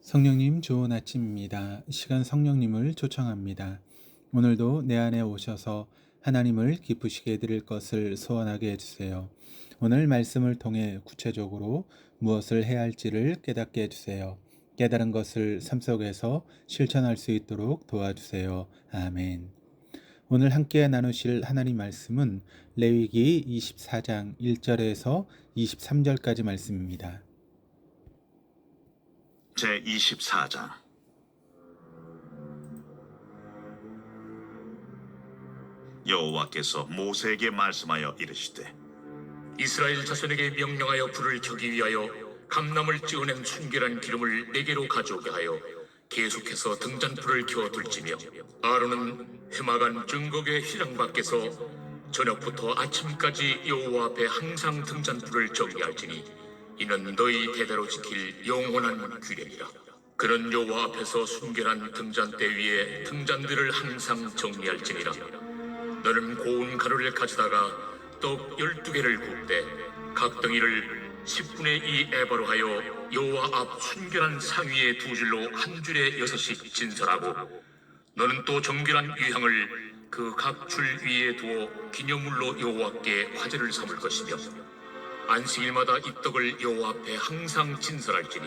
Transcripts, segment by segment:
성령님 좋은 아침입니다. 시간 성령님을 초청합니다. 오늘도 내 안에 오셔서 하나님을 기쁘시게 해드릴 것을 소원하게 해주세요. 오늘 말씀을 통해 구체적으로 무엇을 해야 할지를 깨닫게 해주세요. 깨달은 것을 삶 속에서 실천할 수 있도록 도와주세요. 아멘. 오늘 함께 나누실 하나님 말씀은 레위기 24장 1절에서 23절까지 말씀입니다. 제24장. 여호와께서 모세에게 말씀하여 이르시되 이스라엘 자손에게 명령하여 불을 켜기 위하여 감람을 찌어낸 순결한 기름을 네개로 가져오게 하여 계속해서 등잔불을 켜둘지며, 아론은 해마간 증거궤 휘장 밖에서 저녁부터 아침까지 여호와 앞에 항상 등잔불을 정리할지니 이는 너희 대대로 지킬 영원한 규례니라. 그는 여호와 앞에서 순결한 등잔대 위에 등잔들을 항상 정리할지니라. 너는 고운 가루를 가져다가 떡 12개를 굽되 각 덩이를 10분의 2 에바로 하여 여호와 앞 순결한 상 위에 두 줄로 한 줄에 6씩 진설하고, 너는 또 정결한 유향을 그 각 줄 위에 두어 기념물로 여호와께 화제를 삼을 것이며, 안식일마다 이 떡을 여호와 앞에 항상 진설할지니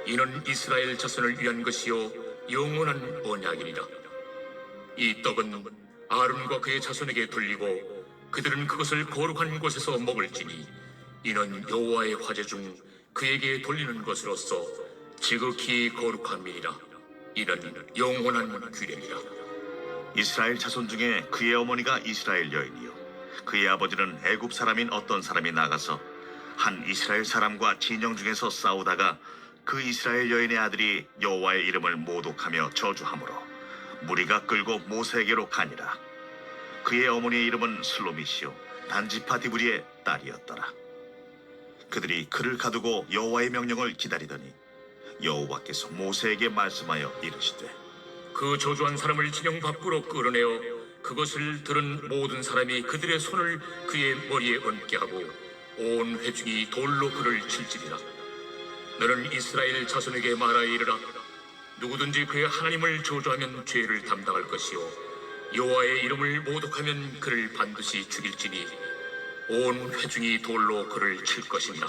이는 이스라엘 자손을 위한 것이요 영원한 언약이니라. 이 떡은 아론과 그의 자손에게 돌리고 그들은 그것을 거룩한 곳에서 먹을지니 이는 여호와의 화제 중 그에게 돌리는 것으로서 지극히 거룩함이니라. 이는 영원한 규례니라. 이스라엘 자손 중에 그의 어머니가 이스라엘 여인이요 그의 아버지는 애굽 사람인 어떤 사람이 나가서 한 이스라엘 사람과 진영 중에서 싸우다가 그 이스라엘 여인의 아들이 여호와의 이름을 모독하며 저주하므로 무리가 끌고 모세에게로 가니라. 그의 어머니의 이름은 슬로미시요 단지파 디브리의 딸이었더라. 그들이 그를 가두고 여호와의 명령을 기다리더니 여호와께서 모세에게 말씀하여 이르시되 그 저주한 사람을 진영 밖으로 끌어내어 그것을 들은 모든 사람이 그들의 손을 그의 머리에 얹게 하고 온 회중이 돌로 그를 칠지니라. 너는 이스라엘 자손에게 말하여 이르라. 누구든지 그의 하나님을 저주하면 죄를 담당할 것이요 여호와의 이름을 모독하면 그를 반드시 죽일지니 온 회중이 돌로 그를 칠 것이니라.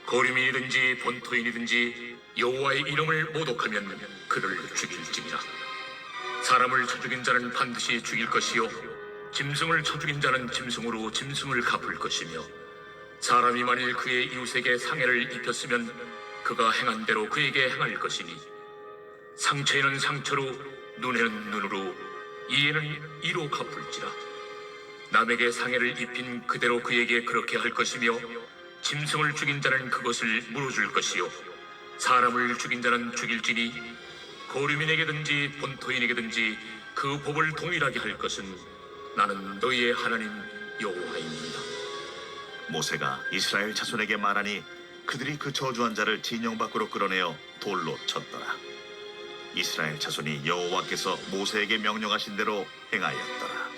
거류민이든지 본토인이든지 여호와의 이름을 모독하면 그를 죽일지니라. 사람을 쳐 죽인 자는 반드시 죽일 것이요 짐승을 쳐 죽인 자는 짐승으로 짐승을 갚을 것이며, 사람이 만일 그의 이웃에게 상해를 입혔으면 그가 행한 대로 그에게 행할 것이니 상처에는 상처로 눈에는 눈으로 이에는 이로 갚을지라. 남에게 상해를 입힌 그대로 그에게 그렇게 할 것이며, 짐승을 죽인 자는 그것을 물어줄 것이요 사람을 죽인 자는 죽일지니 거류민에게든지 본토인에게든지 그 법을 동일하게 할 것은 나는 너희의 하나님 여호와입니다. 모세가 이스라엘 자손에게 말하니 그들이 그 저주한 자를 진영 밖으로 끌어내어 돌로 쳤더라. 이스라엘 자손이 여호와께서 모세에게 명령하신 대로 행하였더라.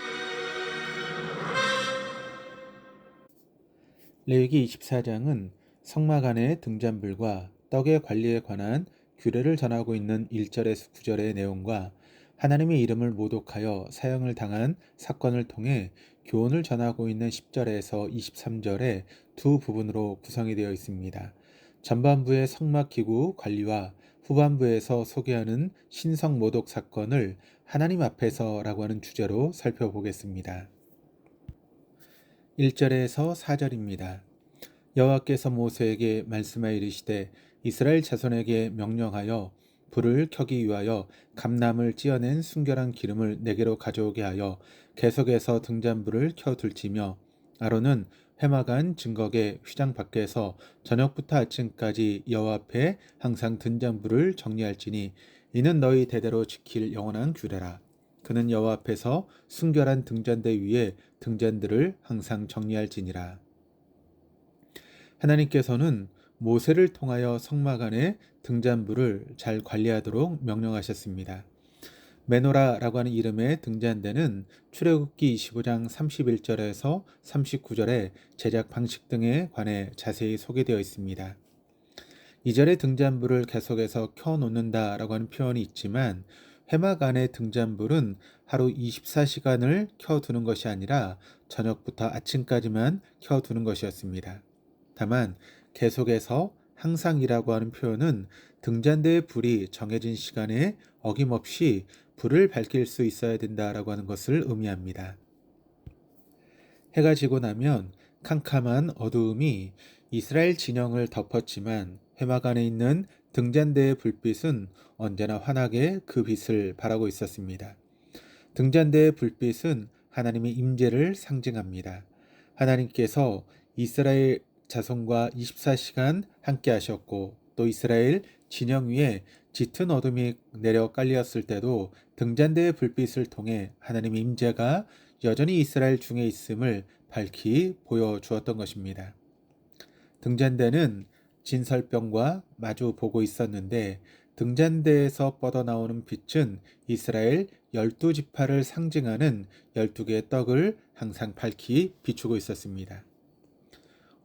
레위기 24장은 성막 안의 등잔불과 떡의 관리에 관한 규례를 전하고 있는 1절에서 9절의 내용과 하나님의 이름을 모독하여 사형을 당한 사건을 통해 교훈을 전하고 있는 10절에서 23절의 두 부분으로 구성이 되어 있습니다. 전반부의 성막 기구 관리와 후반부에서 소개하는 신성 모독 사건을 하나님 앞에서라고 하는 주제로 살펴보겠습니다. 1절에서 4절입니다. 여호와께서 모세에게 말씀하여 이르시되 이스라엘 자손에게 명령하여 불을 켜기 위하여 감람을 찌어낸 순결한 기름을 네개로 가져오게 하여 계속해서 등잔불을 켜둘지며, 아론은 회막안 증거궤 휘장 밖에서 저녁부터 아침까지 여호와 앞에 항상 등잔불을 정리할지니 이는 너희 대대로 지킬 영원한 규례라. 그는 여호와 앞에서 순결한 등잔대 위에 등잔들을 항상 정리할지니라. 하나님께서는 모세를 통하여 성막 안의 등잔불을 잘 관리하도록 명령하셨습니다. 메노라라고 하는 이름의 등잔대는 출애굽기 25장 31절에서 39절에 제작 방식 등에 관해 자세히 소개되어 있습니다. 2절의 등잔불을 계속해서 켜놓는다라고 하는 표현이 있지만 회막 안의 등잔불은 하루 24시간을 켜두는 것이 아니라 저녁부터 아침까지만 켜두는 것이었습니다. 다만 계속해서 항상이라고 하는 표현은 등잔대의 불이 정해진 시간에 어김없이 불을 밝힐 수 있어야 된다라고 하는 것을 의미합니다. 해가 지고 나면 캄캄한 어두움이 이스라엘 진영을 덮었지만 회막 안에 있는 등잔대의 불빛은 언제나 환하게 그 빛을 발하고 있었습니다. 등잔대의 불빛은 하나님의 임재를 상징합니다. 하나님께서 이스라엘 자손과 24시간 함께 하셨고 또 이스라엘 진영 위에 짙은 어둠이 내려 깔렸을 때도 등잔대의 불빛을 통해 하나님의 임재가 여전히 이스라엘 중에 있음을 밝히 보여주었던 것입니다. 등잔대는 진설병과 마주 보고 있었는데 등잔대에서 뻗어나오는 빛은 이스라엘 12지파를 상징하는 12개의 떡을 항상 밝히 비추고 있었습니다.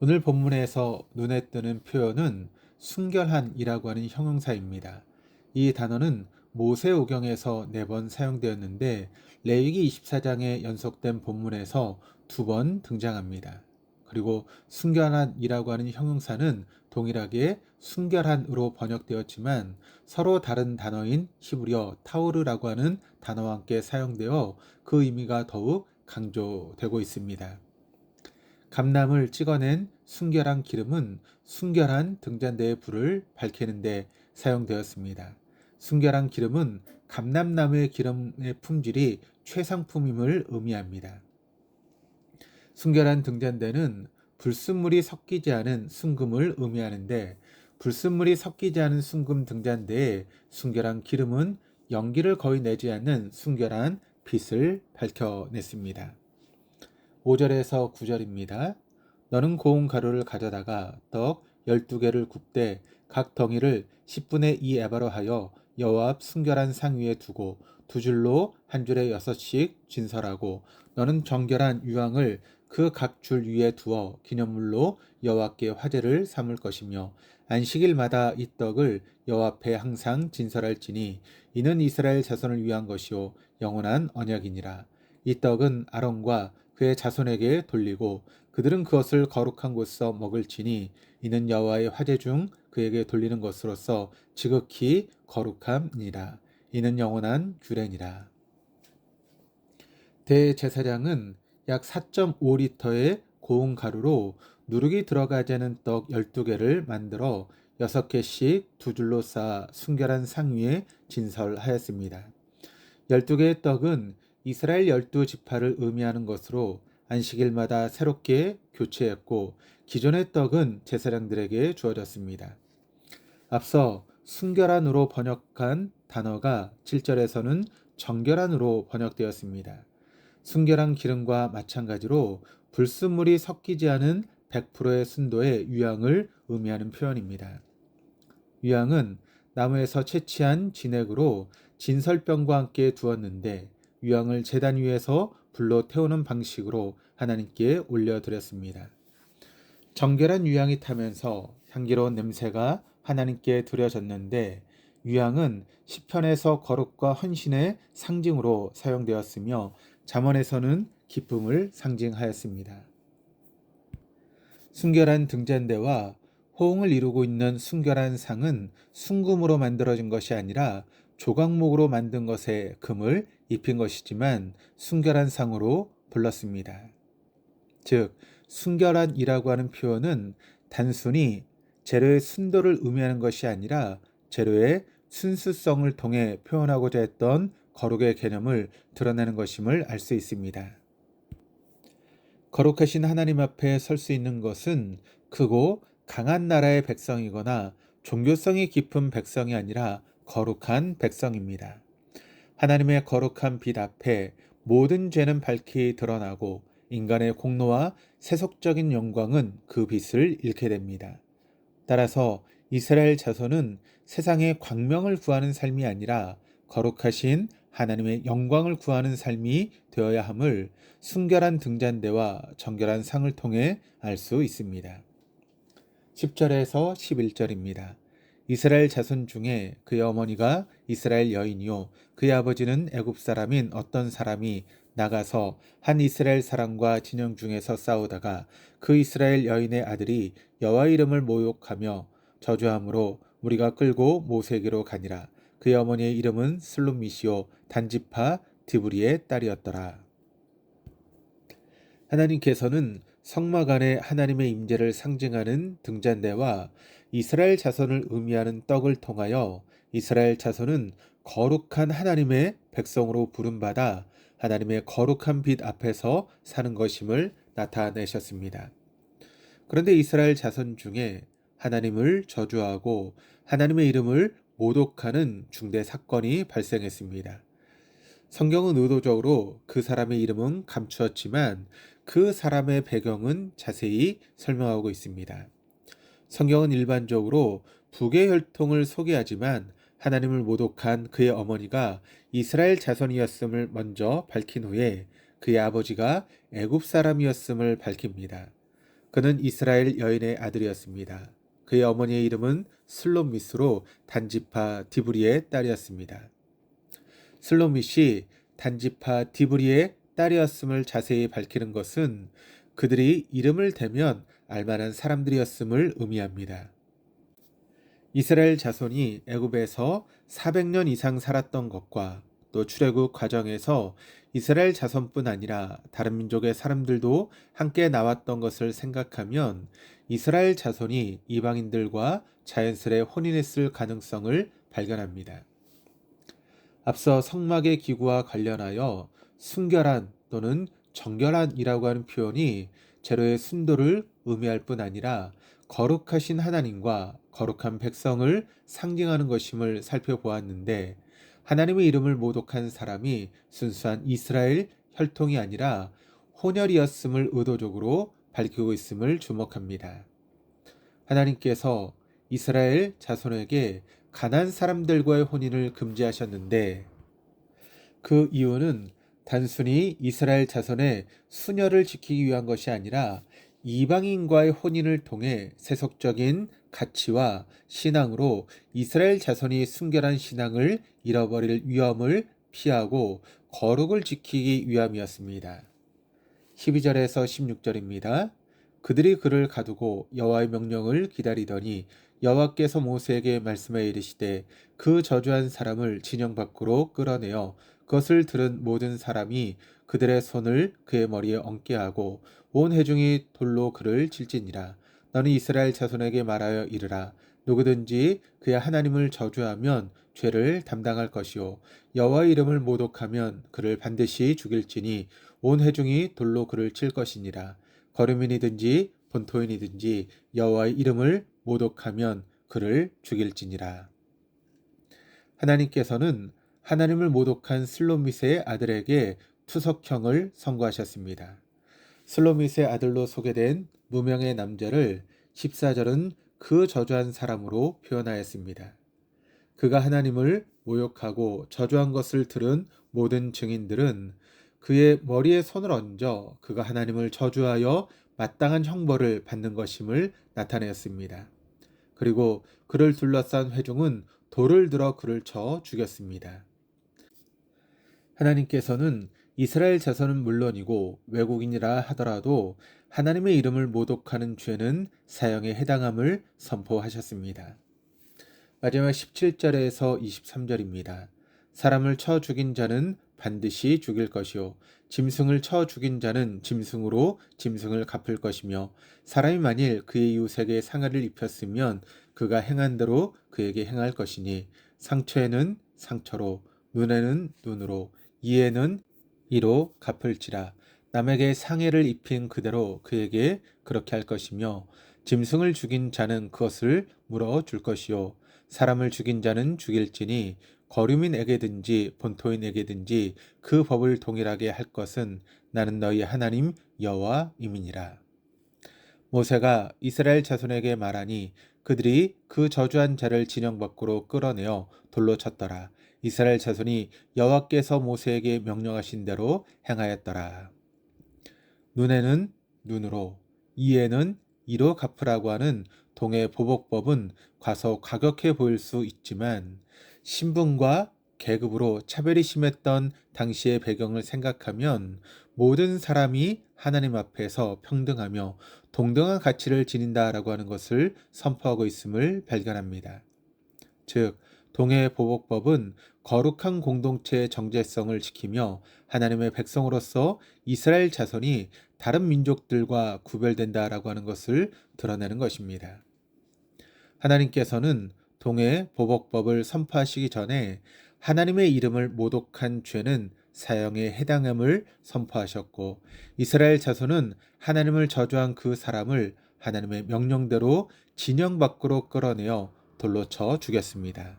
오늘 본문에서 눈에 뜨는 표현은 순결한이라고 하는 형용사입니다. 이 단어는 모세오경에서 4번 사용되었는데 레위기 24장에 연속된 본문에서 2번 등장합니다. 그리고 순결한이라고 하는 형용사는 동일하게 순결한으로 번역되었지만 서로 다른 단어인 히브리어 타우르라고 하는 단어와 함께 사용되어 그 의미가 더욱 강조되고 있습니다. 감람을 찍어낸 순결한 기름은 순결한 등잔대의 불을 밝히는 데 사용되었습니다. 순결한 기름은 감람나무의 기름의 품질이 최상품임을 의미합니다. 순결한 등잔대는 불순물이 섞이지 않은 순금을 의미하는데 불순물이 섞이지 않은 순금 등잔대에 순결한 기름은 연기를 거의 내지 않는 순결한 빛을 밝혀냈습니다. 5절에서 9절입니다. 너는 고운 가루를 가져다가 떡 12개를 굽되 각 덩이를 10분의 2 에바로 하여 여호와 앞 순결한 상 위에 두고 2줄로 한 줄에 6씩 진설하고 너는 정결한 유황을 그 각 줄 위에 두어 기념물로 여호와께 화제를 삼을 것이며 안식일마다 이 떡을 여호와 앞에 항상 진설할지니 이는 이스라엘 자손을 위한 것이요 영원한 언약이니라. 이 떡은 아론과 그의 자손에게 돌리고 그들은 그것을 거룩한 곳에서 먹을지니 이는 여호와의 화제 중 그에게 돌리는 것으로서 지극히 거룩함이니라. 이는 영원한 규례니라. 대제사장은 약 4.5리터의 고운 가루로 누룩이 들어가지 않은 떡 12개를 만들어 6개씩 2줄로 쌓아 순결한 상 위에 진설하였습니다. 12개의 떡은 이스라엘 12지파를 의미하는 것으로 안식일마다 새롭게 교체했고 기존의 떡은 제사장들에게 주어졌습니다. 앞서 순결한으로 번역한 단어가 7절에서는 정결한으로 번역되었습니다. 순결한 기름과 마찬가지로 불순물이 섞이지 않은 100%의 순도의 유향을 의미하는 표현입니다. 유향은 나무에서 채취한 진액으로 진설병과 함께 두었는데 유향을 제단 위에서 불로 태우는 방식으로 하나님께 올려드렸습니다. 정결한 유향이 타면서 향기로운 냄새가 하나님께 드려졌는데 유향은 시편에서 거룩과 헌신의 상징으로 사용되었으며 잠언에서는 기쁨을 상징하였습니다. 순결한 등잔대와 호응을 이루고 있는 순결한 상은 순금으로 만들어진 것이 아니라 조각목으로 만든 것에 금을 입힌 것이지만 순결한 상으로 불렀습니다. 즉 순결한이라고 하는 표현은 단순히 재료의 순도를 의미하는 것이 아니라 재료의 순수성을 통해 표현하고자 했던 거룩의 개념을 드러내는 것임을 알 수 있습니다. 거룩하신 하나님 앞에 설 수 있는 것은 크고 강한 나라의 백성이거나 종교성이 깊은 백성이 아니라 거룩한 백성입니다. 하나님의 거룩한 빛 앞에 모든 죄는 밝히 드러나고 인간의 공로와 세속적인 영광은 그 빛을 잃게 됩니다. 따라서 이스라엘 자손은 세상의 광명을 구하는 삶이 아니라 거룩하신 하나님의 영광을 구하는 삶이 되어야 함을 순결한 등잔대와 정결한 상을 통해 알 수 있습니다. 10절에서 11절입니다. 이스라엘 자손 중에 그의 어머니가 이스라엘 여인이요 그의 아버지는 애굽 사람인 어떤 사람이 나가서 한 이스라엘 사람과 진영 중에서 싸우다가 그 이스라엘 여인의 아들이 여호와 이름을 모욕하며 저주함으로 무리가 끌고 모세에게로 가니라. 그의 어머니의 이름은 슬롯미시요 단지파 디브리의 딸이었더라. 하나님께서는 성막 안에 하나님의 임재를 상징하는 등잔대와 이스라엘 자손을 의미하는 떡을 통하여 이스라엘 자손은 거룩한 하나님의 백성으로 부름받아 하나님의 거룩한 빛 앞에서 사는 것임을 나타내셨습니다. 그런데 이스라엘 자손 중에 하나님을 저주하고 하나님의 이름을 모독하는 중대 사건이 발생했습니다. 성경은 의도적으로 그 사람의 이름은 감추었지만 그 사람의 배경은 자세히 설명하고 있습니다. 성경은 일반적으로 북의 혈통을 소개하지만 하나님을 모독한 그의 어머니가 이스라엘 자손이었음을 먼저 밝힌 후에 그의 아버지가 애굽 사람이었음을 밝힙니다. 그는 이스라엘 여인의 아들이었습니다. 그의 어머니의 이름은 슬롯미스로 단지파 디브리의 딸이었습니다. 슬롯밋이 단지파 디브리의 딸이었음을 자세히 밝히는 것은 그들이 이름을 대면 알만한 사람들이었음을 의미합니다. 이스라엘 자손이 애굽에서 400년 이상 살았던 것과 또 출애굽 과정에서 이스라엘 자손뿐 아니라 다른 민족의 사람들도 함께 나왔던 것을 생각하면 이스라엘 자손이 이방인들과 자연스레 혼인했을 가능성을 발견합니다. 앞서 성막의 기구와 관련하여 순결한 또는 정결한이라고 하는 표현이 재료의 순도를 의미할 뿐 아니라 거룩하신 하나님과 거룩한 백성을 상징하는 것임을 살펴보았는데 하나님의 이름을 모독한 사람이 순수한 이스라엘 혈통이 아니라 혼혈이었음을 의도적으로 밝히고 있음을 주목합니다. 하나님께서 이스라엘 자손에게 가나안 사람들과의 혼인을 금지하셨는데 그 이유는 단순히 이스라엘 자손의 순혈을 지키기 위한 것이 아니라 이방인과의 혼인을 통해 세속적인 가치와 신앙으로 이스라엘 자손이 순결한 신앙을 잃어버릴 위험을 피하고 거룩을 지키기 위함이었습니다. 12절에서 16절입니다. 그들이 그를 가두고 여호와의 명령을 기다리더니 여호와께서 모세에게 말씀하여 이르시되 그 저주한 사람을 진영 밖으로 끌어내어 그것을 들은 모든 사람이 그들의 손을 그의 머리에 얹게 하고 온 회중이 돌로 그를 칠지니라. 너는 이스라엘 자손에게 말하여 이르라. 누구든지 그의 하나님을 저주하면 죄를 담당할 것이요 여호와의 이름을 모독하면 그를 반드시 죽일지니 온 회중이 돌로 그를 칠 것이니라. 거류민이든지 본토인이든지 여호와의 이름을 모독하면 그를 죽일지니라. 하나님께서는 하나님을 모독한 슬롯밋의 아들에게 투석형을 선고하셨습니다. 슬롯밋의 아들로 소개된 무명의 남자를 14절은 그 저주한 사람으로 표현하였습니다. 그가 하나님을 모욕하고 저주한 것을 들은 모든 증인들은 그의 머리에 손을 얹어 그가 하나님을 저주하여 마땅한 형벌을 받는 것임을 나타내었습니다. 그리고 그를 둘러싼 회중은 돌을 들어 그를 쳐 죽였습니다. 하나님께서는 이스라엘 자손은 물론이고 외국인이라 하더라도 하나님의 이름을 모독하는 죄는 사형에 해당함을 선포하셨습니다. 마지막 17절에서 23절입니다. 사람을 쳐 죽인 자는 반드시 죽일 것이요 짐승을 쳐 죽인 자는 짐승으로 짐승을 갚을 것이며 사람이 만일 그의 이웃에게 상해를 입혔으면 그가 행한 대로 그에게 행할 것이니 상처에는 상처로 눈에는 눈으로 이에는 이로 갚을지라. 남에게 상해를 입힌 그대로 그에게 그렇게 할 것이며 짐승을 죽인 자는 그것을 물어 줄 것이요 사람을 죽인 자는 죽일지니 거류민에게든지 본토인에게든지 그 법을 동일하게 할 것은 나는 너희 하나님 여호와임이니라. 모세가 이스라엘 자손에게 말하니 그들이 그 저주한 자를 진영 밖으로 끌어내어 돌로 쳤더라. 이스라엘 자손이 여호와께서 모세에게 명령하신 대로 행하였더라. 눈에는 눈으로 이에는 이로 갚으라고 하는 동해 보복법은 과소과격해 보일 수 있지만 신분과 계급으로 차별이 심했던 당시의 배경을 생각하면 모든 사람이 하나님 앞에서 평등하며 동등한 가치를 지닌다라고 하는 것을 선포하고 있음을 발견합니다. 즉, 동해 보복법은 거룩한 공동체의 정체성을 지키며 하나님의 백성으로서 이스라엘 자손이 다른 민족들과 구별된다라고 하는 것을 드러내는 것입니다. 하나님께서는 동해 보복법을 선포하시기 전에 하나님의 이름을 모독한 죄는 사형에 해당함을 선포하셨고, 이스라엘 자손은 하나님을 저주한 그 사람을 하나님의 명령대로 진영 밖으로 끌어내어 돌로 쳐 죽였습니다.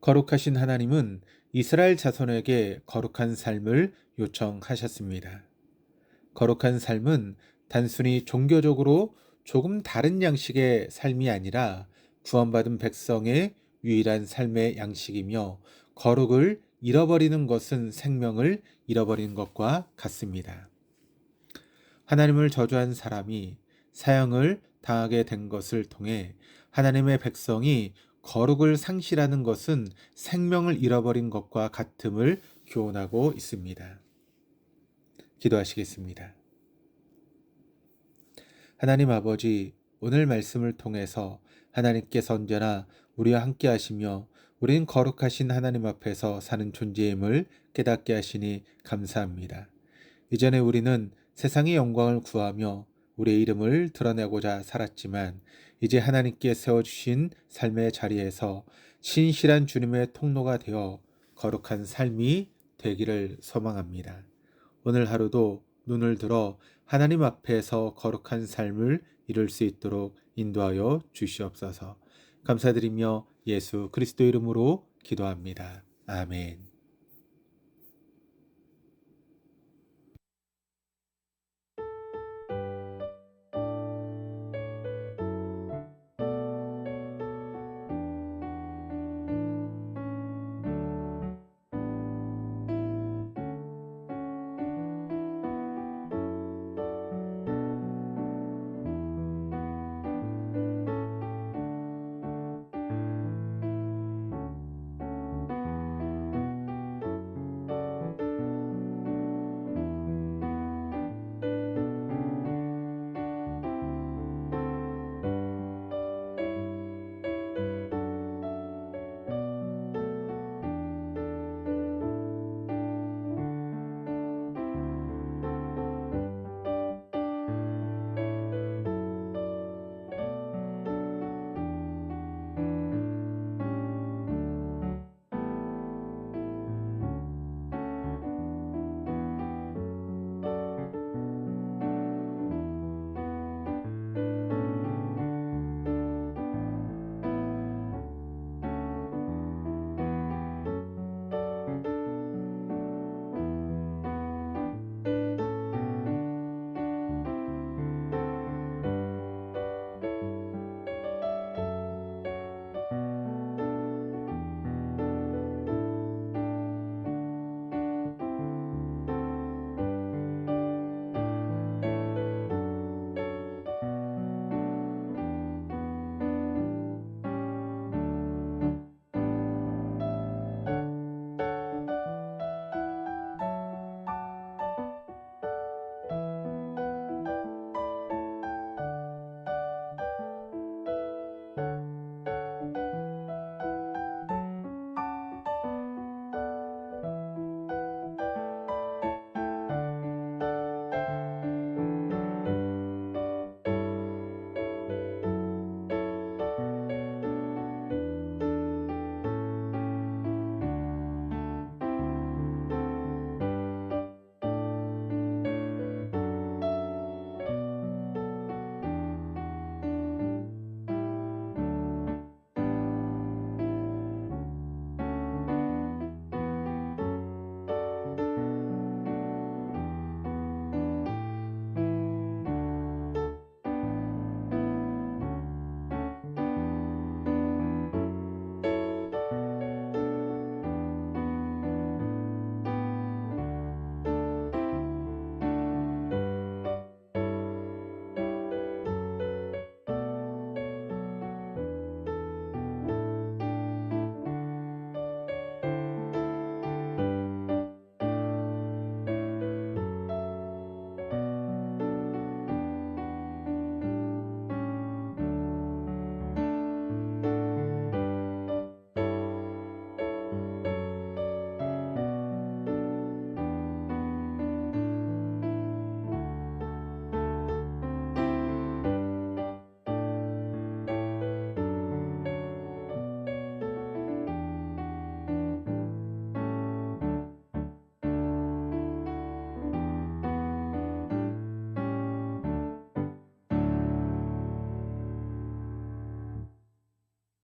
거룩하신 하나님은 이스라엘 자손에게 거룩한 삶을 요청하셨습니다. 거룩한 삶은 단순히 종교적으로 조금 다른 양식의 삶이 아니라 구원받은 백성의 유일한 삶의 양식이며, 거룩을 잃어버리는 것은 생명을 잃어버리는 것과 같습니다. 하나님을 저주한 사람이 사형을 당하게 된 것을 통해 하나님의 백성이 거룩을 상실하는 것은 생명을 잃어버린 것과 같음을 교훈하고 있습니다. 기도하시겠습니다. 하나님 아버지, 오늘 말씀을 통해서 하나님께서 언제나 우리와 함께 하시며 우린 거룩하신 하나님 앞에서 사는 존재임을 깨닫게 하시니 감사합니다. 이전에 우리는 세상의 영광을 구하며 우리의 이름을 드러내고자 살았지만, 이제 하나님께 세워주신 삶의 자리에서 신실한 주님의 통로가 되어 거룩한 삶이 되기를 소망합니다. 오늘 하루도 눈을 들어 하나님 앞에서 거룩한 삶을 이룰 수 있도록 인도하여 주시옵소서. 감사드리며 예수 그리스도 이름으로 기도합니다. 아멘.